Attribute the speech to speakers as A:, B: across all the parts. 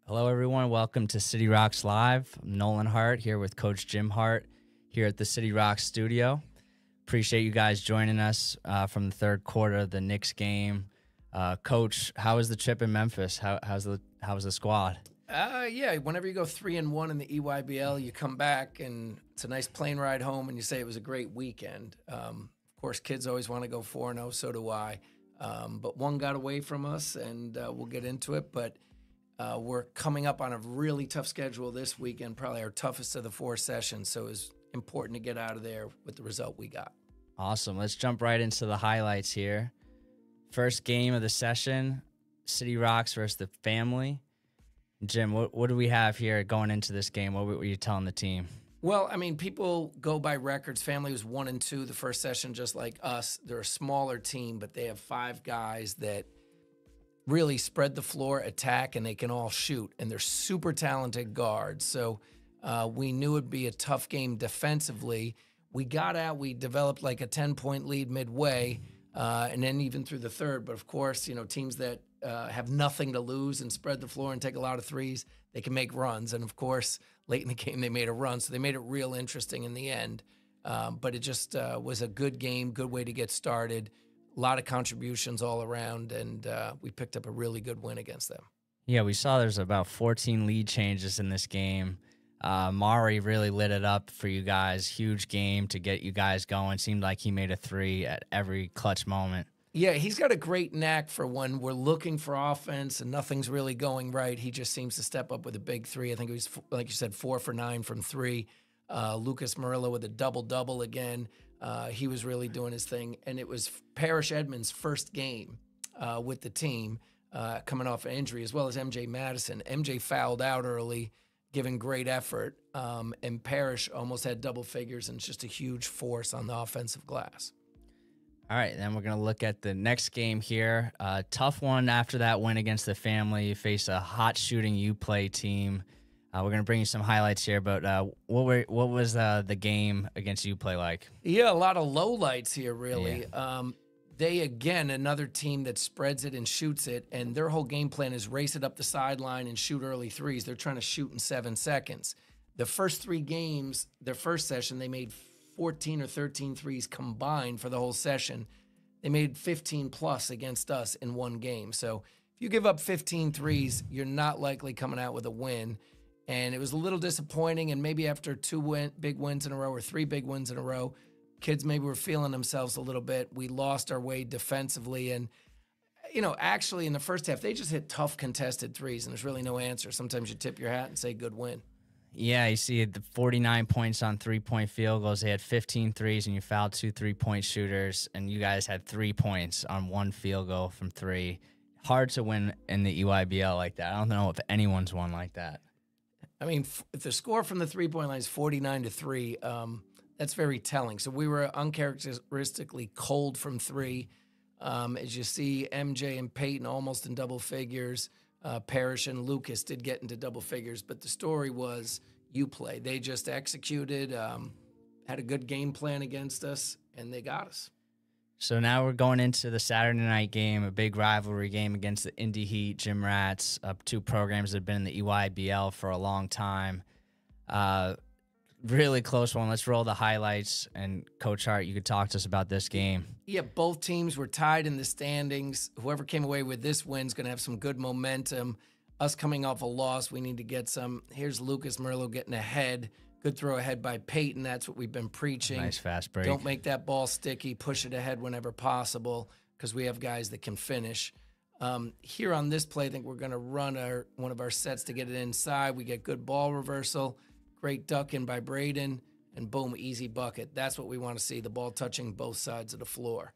A: Hello, everyone. Welcome to City Rocks Live. I'm Nolyn Hart here with Coach Jim Hart here at the City Rocks studio. Appreciate you guys joining us from the third quarter of the Knicks game. Coach, how was the trip in Memphis? How was the squad?
B: Yeah, whenever you go 3-1 in the EYBL, you come back and it's a nice plane ride home and you say it was a great weekend. Of course, kids always want to go 4-0, so do I. But one got away from us, and we'll get into it. But we're coming up on a really tough schedule this weekend, probably our toughest of the 4 sessions. So it's important to get out of there with the result we got.
A: Awesome. Let's jump right into the highlights here. First game of the session, City Rocks versus the Family. Jim, what do we have here going into this game? What were you telling the team?
B: Well, I mean, people go by records. Family was 1-2 the first session, just like us. They're a smaller team, but they have 5 guys that really spread the floor, attack, and they can all shoot. And they're super talented guards. So we knew it'd be a tough game defensively. We got out. We developed like a 10-point lead midway, and then even through the third. But, of course, you know, teams that have nothing to lose and spread the floor and take a lot of threes, they can make runs. And, of course, late in the game they made a run, so they made it real interesting in the end. But it just was a good game, good way to get started. A lot of contributions all around, and we picked up a really good win against them.
A: Yeah, we saw there's about 14 lead changes in this game. Mari really lit it up for you guys. Huge game to get you guys going. Seemed like he made a 3 at every clutch moment.
B: Yeah, he's got a great knack for when we're looking for offense and nothing's really going right. He just seems to step up with a big 3. I think it was, like you said, 4 for 9 from 3. Lucas Morillo with a double-double again. He was really doing his thing. And it was Parrish Edmonds' first game with the team coming off an injury, as well as MJ Madison. MJ fouled out early, giving great effort. And Parrish almost had double figures, and it's just a huge force on the offensive glass.
A: All right, then we're going to look at the next game here. Tough one after that win against the Family. You face a hot shooting UPlay team. We're going to bring you some highlights here, but what was the game against UPlay like?
B: Yeah, a lot of lowlights here, really. Yeah. They, again, another team that spreads it and shoots it, and their whole game plan is race it up the sideline and shoot early threes. They're trying to shoot in 7 seconds. The first 3 games, their first session, they made 14 or 13 threes combined for the whole session. They made 15 plus against us in one game. So if you give up 15 threes, you're not likely coming out with a win. And it was a little disappointing. And maybe after 2 big wins in a row or 3 big wins in a row, kids maybe were feeling themselves a little bit. We lost our way defensively. And, you know, actually in the first half, they just hit tough contested threes, and there's really no answer. Sometimes you tip your hat and say good win.
A: Yeah, you see the 49 points on 3-point field goals. They had 15 threes, and you fouled 2 3-point shooters, and you guys had 3 points on 1 field goal from 3. Hard to win in the EYBL like that. I don't know if anyone's won like that.
B: I mean, if the score from the 3-point line is 49-3, that's very telling. So we were uncharacteristically cold from 3. As you see, MJ and Peyton almost in double figures. Parrish and Lucas did get into double figures, but the story was UPlay. They just executed, had a good game plan against us, and they got us.
A: So now we're going into the Saturday night game, a big rivalry game against the Indy Heat, Gym Rats, 2 programs that have been in the EYBL for a long time. Really close one. Let's roll the highlights. And Coach Hart, you could talk to us about this game.
B: Yeah, both teams were tied in the standings. Whoever came away with this win is going to have some good momentum. Us coming off a loss, we need to get some. Here's Lucas Morillo getting ahead. Good throw ahead by Peyton. That's what we've been preaching.
A: Nice fast break.
B: Don't make that ball sticky. Push it ahead whenever possible because we have guys that can finish. Here on this play, I think we're going to run one of our sets to get it inside. We get good ball reversal. Great duck in by Braden, and boom, easy bucket. That's what we want to see, the ball touching both sides of the floor.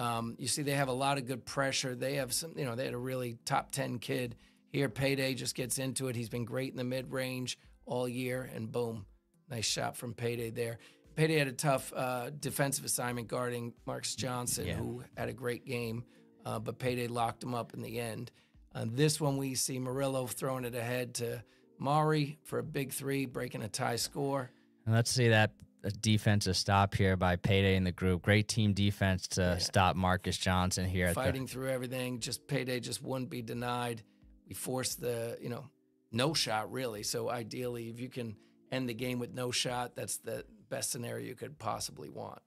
B: You see they have a lot of good pressure. They have some, you know, they had a really top 10 kid. Here, Payday just gets into it. He's been great in the mid-range all year, and boom, nice shot from Payday there. Payday had a tough defensive assignment guarding Marcus Johnson, who had a great game, but Payday locked him up in the end. This one we see Morillo throwing it ahead to Mari for a big 3, breaking a tie score.
A: And let's see that defensive stop here by Payday in the group. Great team defense to stop Marcus Johnson here.
B: Fighting through everything. Just Payday just wouldn't be denied. We forced the no shot, really. So ideally, if you can end the game with no shot, that's the best scenario you could possibly want.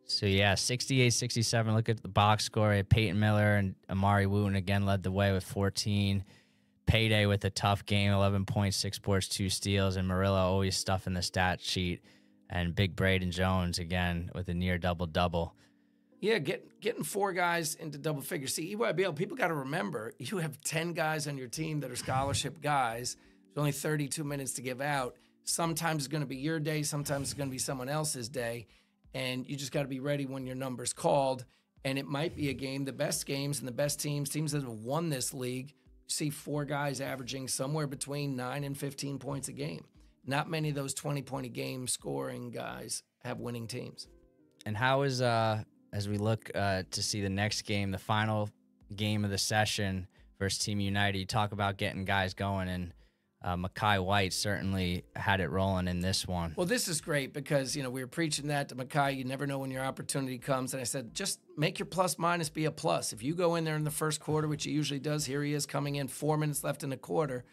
A: So, yeah, 68-67. Look at the box score. Peyton Miller and Amari Wooten again led the way with 14. Payday with a tough game, 11 points, 6 boards, 2 steals. And Morillo always stuffing the stat sheet. And Big Braden Jones, again, with a near double-double.
B: Yeah, getting 4 guys into double figures. See, EYBL, people got to remember, you have 10 guys on your team that are scholarship guys. There's only 32 minutes to give out. Sometimes it's going to be your day. Sometimes it's going to be someone else's day. And you just got to be ready when your number's called. And it might be a game, the best games and the best teams that have won this league, you see 4 guys averaging somewhere between 9 and 15 points a game. Not many of those 20-point-a-game scoring guys have winning teams.
A: And how is, as we look to see the next game, the final game of the session versus Team United, you talk about getting guys going, and Makai White certainly had it rolling in this one.
B: Well, this is great because, we were preaching that to Makai. You never know when your opportunity comes. And I said, just make your plus-minus be a plus. If you go in there in the first quarter, which he usually does, here he is coming in, 4 minutes left in the quarter,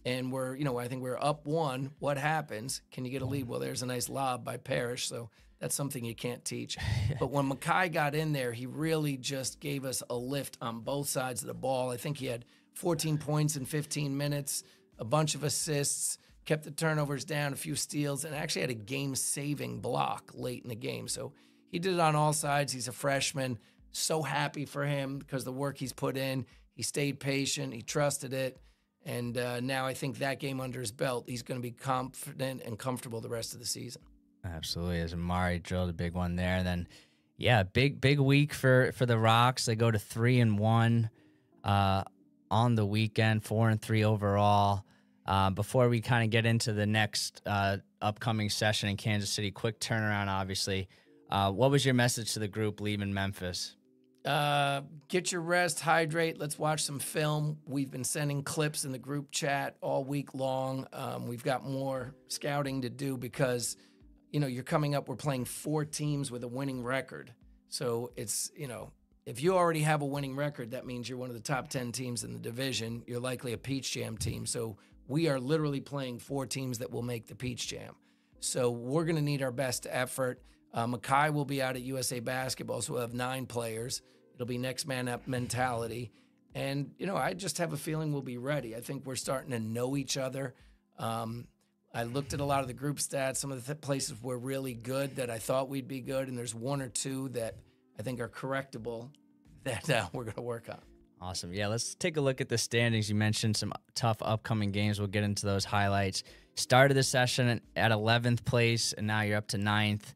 B: and we're, I think we're up 1. What happens? Can you get a lead? Well, there's a nice lob by Parrish, so that's something you can't teach. But when Makai got in there, he really just gave us a lift on both sides of the ball. I think he had 14 points in 15 minutes, a bunch of assists, kept the turnovers down, a few steals, and actually had a game-saving block late in the game. So he did it on all sides. He's a freshman. So happy for him because the work he's put in. He stayed patient. He trusted it. And now I think that game under his belt, he's going to be confident and comfortable the rest of the season.
A: Absolutely. As Amari drilled a big one there. And then, yeah, big week for the Rocks. They go to 3-1 on the weekend, 4-3 overall. Before we kind of get into the next upcoming session in Kansas City, quick turnaround, obviously. What was your message to the group leaving Memphis?
B: Get your rest, hydrate. Let's watch some film. We've been sending clips in the group chat all week long. We've got more scouting to do because, you're coming up. We're playing 4 teams with a winning record. So it's, if you already have a winning record, that means you're one of the top 10 teams in the division. You're likely a Peach Jam team. So we are literally playing 4 teams that will make the Peach Jam. So we're going to need our best effort. Makai will be out at USA Basketball, so we'll have 9 players. It'll be next man up mentality. And, I just have a feeling we'll be ready. I think we're starting to know each other. I looked at a lot of the group stats. Some of the places were really good that I thought we'd be good, and there's 1 or 2 that I think are correctable that we're going to work on.
A: Awesome. Yeah, let's take a look at the standings. You mentioned some tough upcoming games. We'll get into those highlights. Started the session at 11th place, and now you're up to 9th.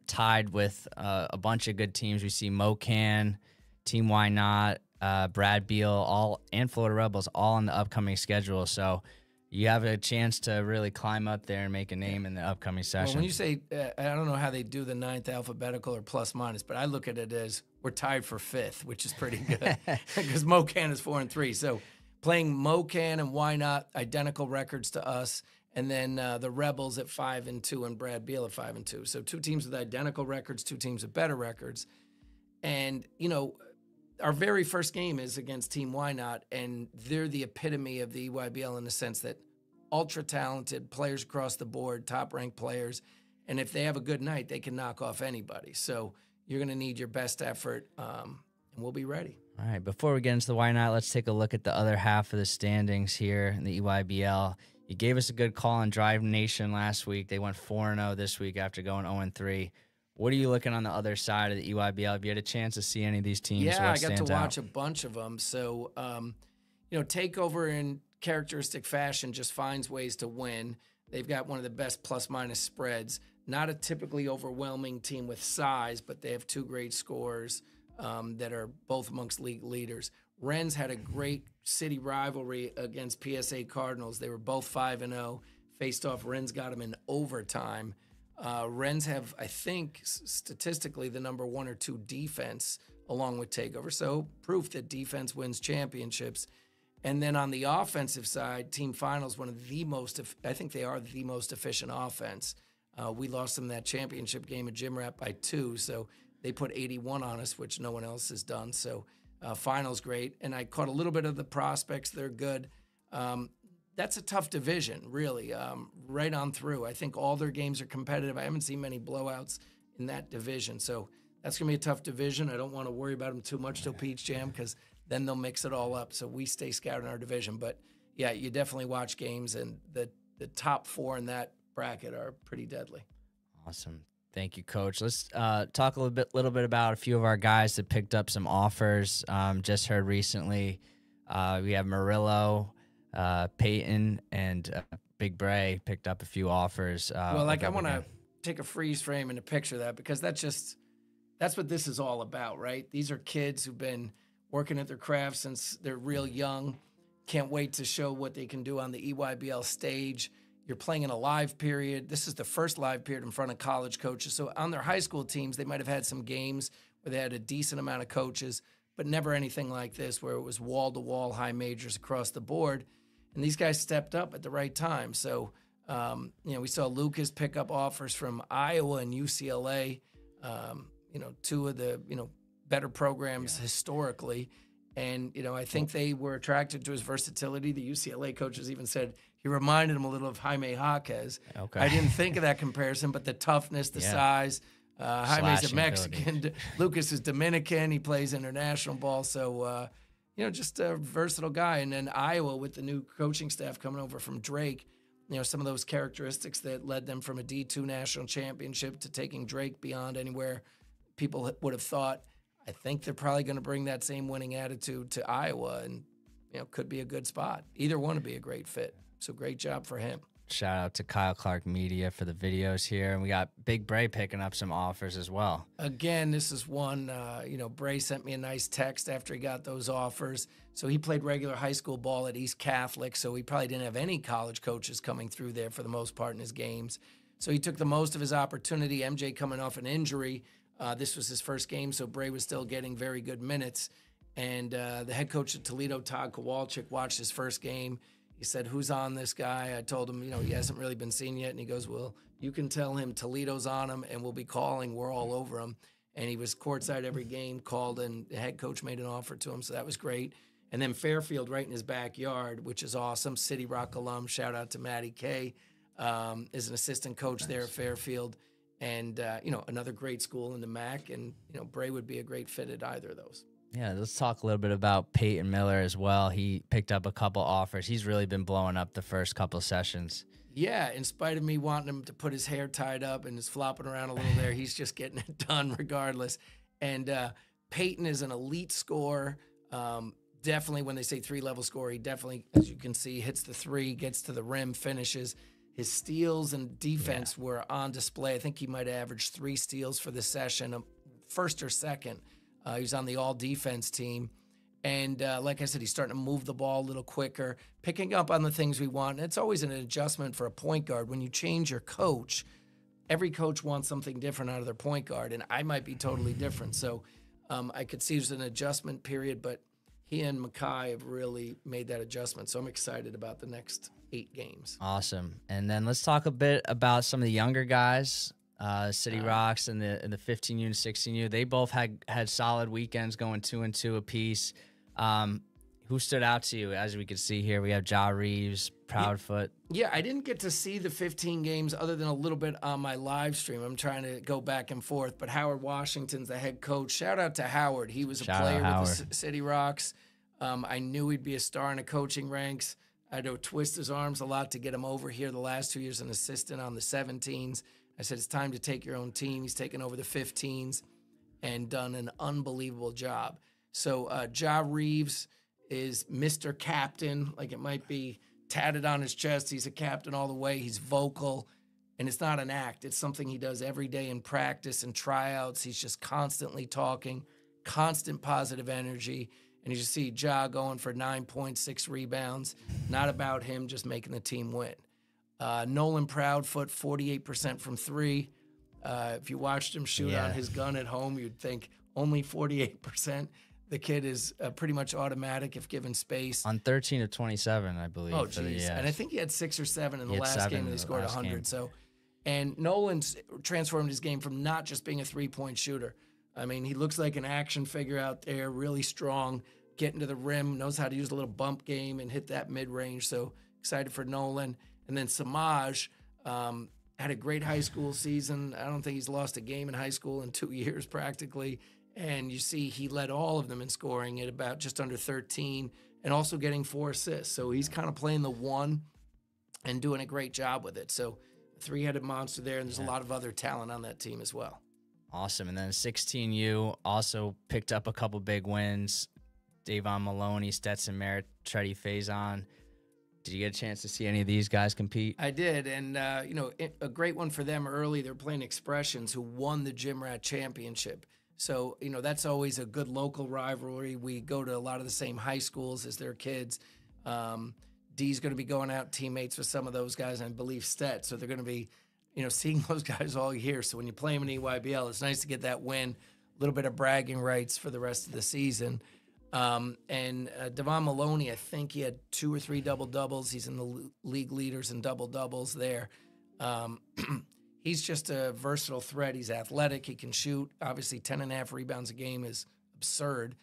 A: Tied with a bunch of good teams. We see Mokan, Team Why Not, Brad Beal, and Florida Rebels all on the upcoming schedule. So you have a chance to really climb up there and make a name in the upcoming session.
B: Well, when you say, I don't know how they do the 9th alphabetical or plus minus, but I look at it as we're tied for 5th, which is pretty good because Mokan is 4-3. So playing Mokan and Why Not, identical records to us. And then the Rebels at 5-2 and Brad Beal at 5-2. So 2 teams with identical records, 2 teams with better records. And, our very first game is against Team Why Not, and they're the epitome of the EYBL in the sense that ultra-talented players across the board, top-ranked players, and if they have a good night, they can knock off anybody. So you're going to need your best effort, and we'll be ready.
A: All right, before we get into the Why Not, let's take a look at the other half of the standings here in the EYBL. You gave us a good call on Drive Nation last week. They went 4-0 this week after going 0-3. What are you looking on the other side of the EYBL? Have you had a chance to see any of these teams?
B: Yeah, I got to watch a bunch of them. So, Takeover in characteristic fashion just finds ways to win. They've got one of the best plus-minus spreads. Not a typically overwhelming team with size, but they have 2 great scorers that are both amongst league leaders. Ren's had a great city rivalry against PSA Cardinals. They were both 5-0. Faced off, Ren's got them in overtime. Ren's have, I think, statistically the number 1 or 2 defense along with Takeover. So proof that defense wins championships. And then on the offensive side, Team Finals, one of the most, I think they are the most efficient offense. We lost them that championship game at Gym Rat by 2. So they put 81 on us, which no one else has done. So Finals great. And I caught a little bit of the prospects. They're good. That's a tough division, really, right on through. I think all their games are competitive. I haven't seen many blowouts in that division. So that's going to be a tough division. I don't want to worry about them too much till Peach Jam because then they'll mix it all up. So we stay scouting our division. But, yeah, you definitely watch games, and the top 4 in that bracket are pretty deadly.
A: Awesome. Thank you, Coach. Let's talk a little bit about a few of our guys that picked up some offers. Just heard recently we have Morillo, Peyton, and Big Bray picked up a few offers.
B: I want to take a freeze frame and a picture of that because that's what this is all about, right? These are kids who've been working at their craft since they're real young. Can't wait to show what they can do on the EYBL stage. You're playing in a live period. This is the first live period in front of college coaches. So on their high school teams, they might have had some games where they had a decent amount of coaches, but never anything like this where it was wall-to-wall high majors across the board. And these guys stepped up at the right time. So, we saw Lucas pick up offers from Iowa and UCLA, two of the, better programs historically. And, I think they were attracted to his versatility. The UCLA coaches even said he reminded them a little of Jaime Jaquez.
A: Okay.
B: I didn't think of that comparison, but the toughness, the size. Jaime's a Mexican. Lucas is Dominican. He plays international ball. So, just a versatile guy. And then Iowa with the new coaching staff coming over from Drake, some of those characteristics that led them from a D2 national championship to taking Drake beyond anywhere people would have thought. I think they're probably going to bring that same winning attitude to Iowa and, could be a good spot. Either one would be a great fit. So great job for him.
A: Shout out to Kyle Clark Media for the videos here. And we got Big Bray picking up some offers as well.
B: Again, this is one, Bray sent me a nice text after he got those offers. So he played regular high school ball at East Catholic, so he probably didn't have any college coaches coming through there for the most part in his games. So he took the most of his opportunity. MJ coming off an injury. This was his first game, so Bray was still getting very good minutes. And the head coach at Toledo, Todd Kowalczyk, watched his first game. He said, "Who's on this guy?" I told him, he hasn't really been seen yet. And he goes, "Well, you can tell him Toledo's on him, and we'll be calling. We're all over him." And he was courtside every game, called, and the head coach made an offer to him, so that was great. And then Fairfield right in his backyard, which is awesome. City Rock alum, shout out to Matty K, is an assistant coach there at Fairfield. And, another great school in the MAC. And, Bray would be a great fit at either of those.
A: Yeah, let's talk a little bit about Peyton Miller as well. He picked up a couple offers. He's really been blowing up the first couple sessions.
B: Yeah, in spite of me wanting him to put his hair tied up and is flopping around a little there, he's just getting it done regardless. And Peyton is an elite scorer. Definitely, when they say three-level scorer, he definitely, as you can see, hits the three, gets to the rim, finishes. His steals and defense were on display. I think he might have averaged 3 steals for the session, first or second. He was on the all-defense team. And like I said, he's starting to move the ball a little quicker, picking up on the things we want. And it's always an adjustment for a point guard. When you change your coach, every coach wants something different out of their point guard, and I might be totally different. So I could see there's an adjustment period, but he and Mackay have really made that adjustment. So I'm excited about the next 8 games.
A: Awesome. And then let's talk a bit about some of the younger guys. City Rocks and the 15U and 16U, they both had solid weekends, going 2-2 apiece. Who stood out to you? As we can see here, we have Reaves, Proudfoot.
B: Yeah, I didn't get to see the 15 games other than a little bit on my live stream. I'm trying to go back and forth. But Howard Washington's the head coach. Shout out to Howard. He was a player with the City Rocks. I knew he'd be a star in the coaching ranks. I had to twist his arms a lot to get him over here the last 2 years, an assistant on the 17s. I said, it's time to take your own team. He's taken over the 15s and done an unbelievable job. So Reaves is Mr. Captain. Like, it might be tatted on his chest. He's a captain all the way. He's vocal. And it's not an act. It's something he does every day in practice and tryouts. He's just constantly talking, constant positive energy. And you just see going for 9.6 rebounds. Not about him, just making the team win. Nolyn Proudfoot, 48% from 3. If you watched him shoot on his gun at home, you'd think only 48%. The kid is pretty much automatic if given space.
A: On 13 of 27, I believe.
B: Oh, geez. And I think he had 6 or 7 in the last game, and he scored 100.
A: Game.
B: So, and Nolan's transformed his game from not just being a three-point shooter. I mean, he looks like an action figure out there, really strong, getting to the rim, knows how to use a little bump game and hit that mid-range. So excited for Nolyn. And then Semaj had a great high school season. I don't think he's lost a game in high school in 2 years practically. And you see he led all of them in scoring at about just under 13 and also getting 4 assists. So he's kind of playing the one and doing a great job with it. So a three-headed monster there, and there's a lot of other talent on that team as well.
A: Awesome. And then 16U also picked up a couple big wins. Davon, Maloney, Stetson, Merritt, Treddy, Faison. Did you get a chance to see any of these guys compete?
B: I did, and a great one for them early. They're playing Expressions, who won the Gym Rat Championship. So, that's always a good local rivalry. We go to a lot of the same high schools as their kids. D's going to be going out teammates with some of those guys, and I believe Stet. So they're going to be, seeing those guys all year. So when you play them in EYBL, it's nice to get that win, a little bit of bragging rights for the rest of the season. And Davon Maloney, I think he had 2 or 3 double-doubles. He's in the league leaders in double-doubles there. He's just a versatile threat. He's athletic. He can shoot. Obviously, 10.5 rebounds a game is absurd.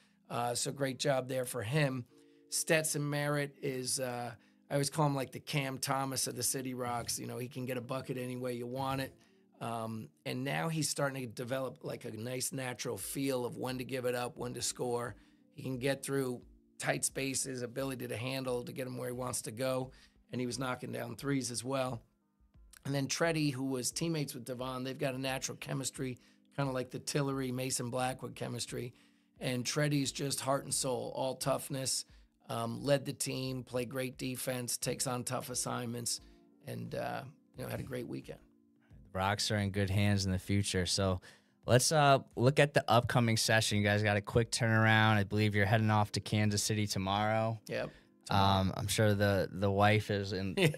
B: So great job there for him. Stetson Merritt is, I always call him like the Cam Thomas of the City Rocks. He can get a bucket any way you want it. And now he's starting to develop like a nice natural feel of when to give it up, when to score. He can get through tight spaces, ability to handle, to get him where he wants to go. And he was knocking down threes as well. And then Treddy, who was teammates with Davon, they've got a natural chemistry, kind of like the Tillery, Mason Blackwood chemistry. And Treddy's just heart and soul, all toughness, led the team, played great defense, takes on tough assignments, and had a great weekend.
A: The Rocks are in good hands in the future. So let's look at the upcoming session. You guys got a quick turnaround. I believe you're heading off to Kansas City tomorrow.
B: Yep.
A: I'm sure the wife is happy.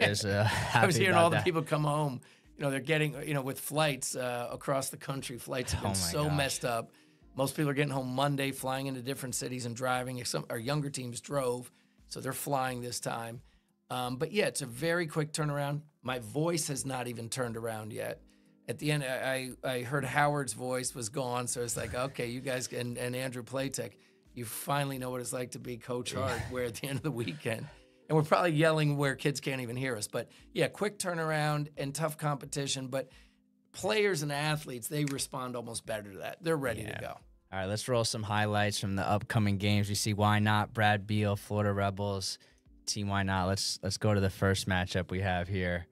B: I was hearing
A: about
B: all
A: that.
B: the people come home. They're getting with flights across the country. Flights have been so messed up. Most people are getting home Monday, flying into different cities and driving. Our younger teams drove, so they're flying this time. But yeah, it's a very quick turnaround. My voice has not even turned around yet. At the end, I heard Howard's voice was gone, so it's like, okay, you guys and Andrew Playtech, you finally know what it's like to be Coach Hart, where at the end of the weekend, and we're probably yelling where kids can't even hear us. But yeah, quick turnaround and tough competition. But players and athletes, they respond almost better to that. They're ready to go.
A: All right, let's roll some highlights from the upcoming games. We see Why Not, Brad Beal, Florida Rebels, Team Why Not. Let's go to the first matchup we have here.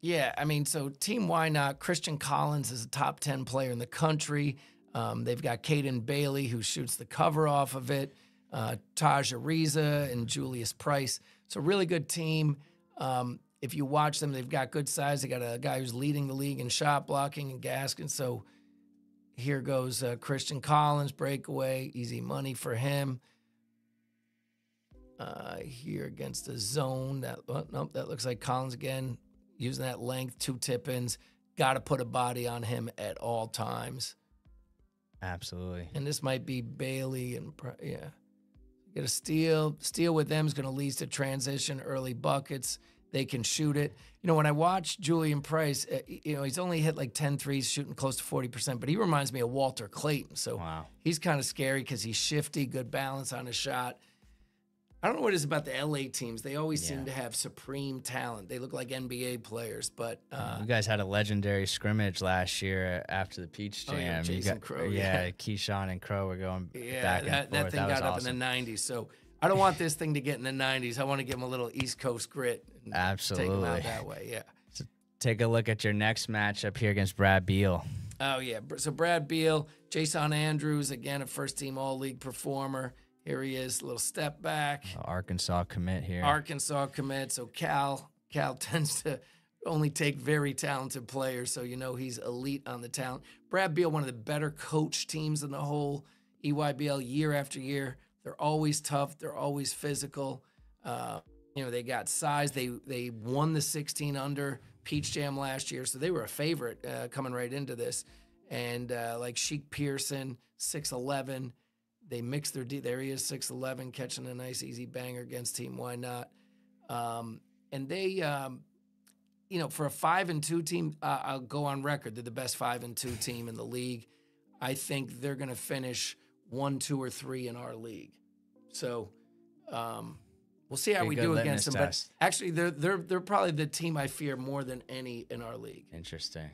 B: Yeah, so Team Why Not, Christian Collins is a top 10 player in the country. They've got Caden Bailey, who shoots the cover off of it, Taj Ariza and Julius Price. So really good team. If you watch them, they've got good size. They got a guy who's leading the league in shot blocking and Gaskin. So here goes Christian Collins, breakaway, easy money for him. Here against the zone. That looks like Collins again, using that length, 2 tip-ins. Got to put a body on him at all times.
A: Absolutely.
B: And this might be Bailey and get a steal. Steal with them is going to lead to transition, early buckets. They can shoot it. When I watch Julian Price, he's only hit like 10 threes, shooting close to 40%, but he reminds me of Walter Clayton. So He's kind of scary because he's shifty, good balance on his shot. I don't know what it is about the LA teams. They always seem to have supreme talent. They look like NBA players, but
A: you guys had a legendary scrimmage last year after the Peach Jam.
B: Jason Crow.
A: Keyshawn and Crow were going back and forth.
B: That thing got up in the 90s. So I don't want this thing to get in the 90s. I want to give them a little East Coast grit. And
A: Absolutely.
B: Take them out that way, yeah.
A: So take a look at your next matchup here against Brad Beal.
B: Oh, yeah. So Brad Beal, Jason Andrews, again, a first-team All-League performer. Here he is, a little step back.
A: Arkansas commit here.
B: Arkansas commit. So Cal tends to only take very talented players, so he's elite on the talent. Brad Beal, one of the better coach teams in the whole EYBL year after year. They're always tough. They're always physical. They got size. They won the 16 under Peach Jam last year, so they were a favorite coming right into this. And like Sheik Pearson, 6'11", they mix their there he is, 6'11", catching a nice easy banger against Team Why Not. And they, for a 5-2 team, I'll go on record. They're the best 5-2 team in the league. I think they're going to finish 1, 2, or 3 in our league. So we'll see how we do against them.
A: Test.
B: But actually, they're probably the team I fear more than any in our league.
A: Interesting.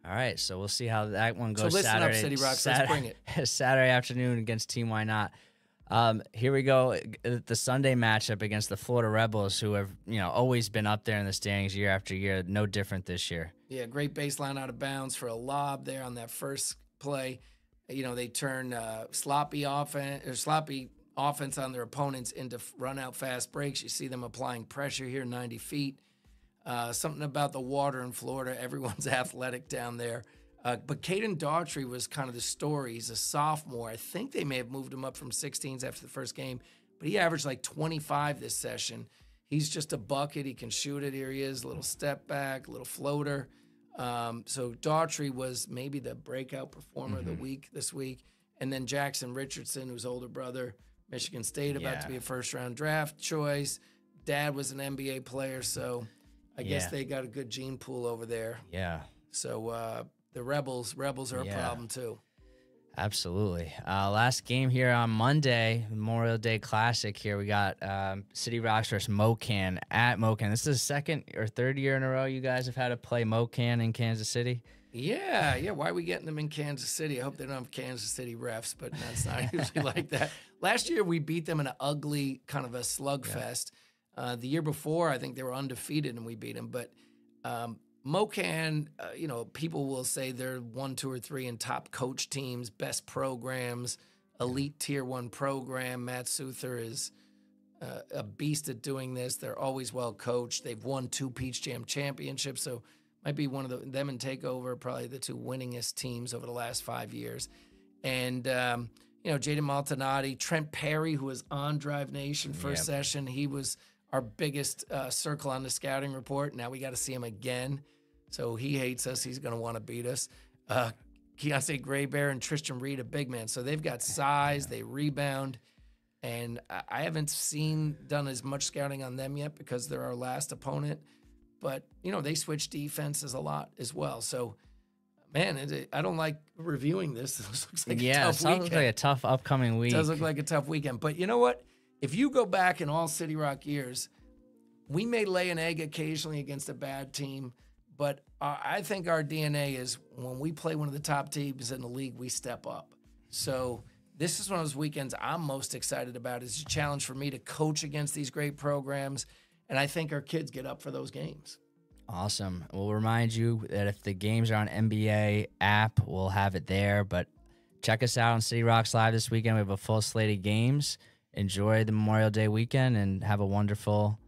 A: All right, so we'll see how that one goes.
B: So listen
A: Saturday,
B: up, City Rocks. Let's bring it.
A: Saturday afternoon against Team Why Not. Here we go. The Sunday matchup against the Florida Rebels, who have always been up there in the standings year after year. No different this year.
B: Yeah, great baseline out of bounds for a lob there on that first play. They turn sloppy offense on their opponents into run out fast breaks. You see them applying pressure here, 90 feet. Something about the water in Florida. Everyone's athletic down there. But Caden Daughtry was kind of the story. He's a sophomore. I think they may have moved him up from 16s after the first game, but he averaged like 25 this session. He's just a bucket. He can shoot it. Here he is, a little step back, a little floater. So Daughtry was maybe the breakout performer of the week this week. And then Jackson Richardson, whose older brother, Michigan State, about to be a first-round draft choice. Dad was an NBA player, so I guess they got a good gene pool over there.
A: Yeah.
B: So the Rebels are a problem too.
A: Absolutely. Last game here on Monday, Memorial Day Classic here. We got City Rocks versus Mokan at Mokan. This is the second or third year in a row you guys have had to play Mokan in Kansas City.
B: Yeah. Why are we getting them in Kansas City? I hope they don't have Kansas City refs, but that's not usually like that. Last year, we beat them in an ugly kind of a slugfest. The year before, I think they were undefeated and we beat them. But Mokan, people will say they're 1, 2, or 3 in top coach teams, best programs, elite tier 1 program. Matt Souther is a beast at doing this. They're always well coached. They've won 2 Peach Jam championships, so might be one of them and Takeover, probably the 2 winningest teams over the last 5 years. And Jaden Maltonati, Trent Perry, who was on Drive Nation first session, he was our biggest circle on the scouting report. Now we got to see him again. So he hates us. He's going to want to beat us. Keontae Graybear and Tristan Reed, a big man. So they've got size. They rebound. And I haven't done as much scouting on them yet because they're our last opponent. But, they switch defenses a lot as well. So, man, I don't like reviewing this. This looks like a tough weekend.
A: Looks like a tough upcoming week.
B: It does look like a tough weekend. But you know what? If you go back in all City Rock years, we may lay an egg occasionally against a bad team, but I think our DNA is when we play one of the top teams in the league, we step up. So this is one of those weekends I'm most excited about. It's a challenge for me to coach against these great programs, and I think our kids get up for those games.
A: Awesome. We'll remind you that if the games are on NBA app, we'll have it there, but check us out on City Rocks Live this weekend. We have a full slate of games. Enjoy the Memorial Day weekend and have a wonderful